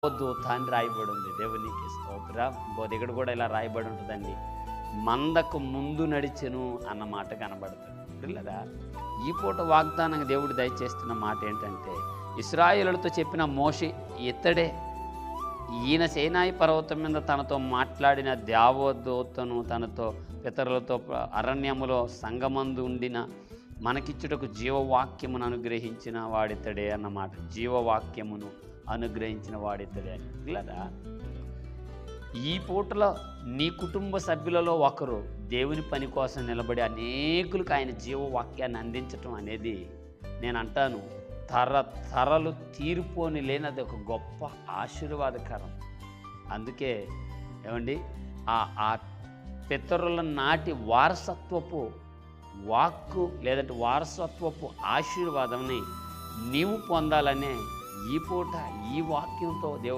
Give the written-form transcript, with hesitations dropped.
దూత అని రాయబడి ఉంది. దేవునికి స్తోత్రం. ఇంకో దగ్గర కూడా ఇలా రాయబడి ఉంటుందండి, మందకు ముందు నడిచెను అన్న మాట కనబడుతుంది. పిల్లరా, ఈ పూట వాగ్దానంగా దేవుడు దయచేస్తున్న మాట ఏంటంటే, ఇశ్రాయేలులతో చెప్పిన మోషే ఇతడే, ఈయన సీనాయి పర్వతం మీద తనతో మాట్లాడిన దేవదూతను, తనతో పితరులతో అరణ్యములో సంగమందు ఉండిన మనకిచ్చుటకు జీవవాక్యమును అనుగ్రహించిన వాడితడే అన్నమాట. జీవవాక్యమును అనుగ్రహించిన వాడితడే అని. పిల్లరా, ఈ పూటలో నీ కుటుంబ సభ్యులలో ఒకరు దేవుని పని కోసం నిలబడి అనేకులకు ఆయన జీవవాక్యాన్ని అందించటం అనేది, నేను అంటాను, తరతరలు తీరిపోని లేనది ఒక గొప్ప ఆశీర్వాదకరం. అందుకే ఏమండి, ఆ పితరుల నాటి వారసత్వపు వాక్కు లేదంటే వారసత్వపు ఆశీర్వాదంని నీవు పొందాలనే ఈ పూట ఈ వాక్యంతో దేవుడు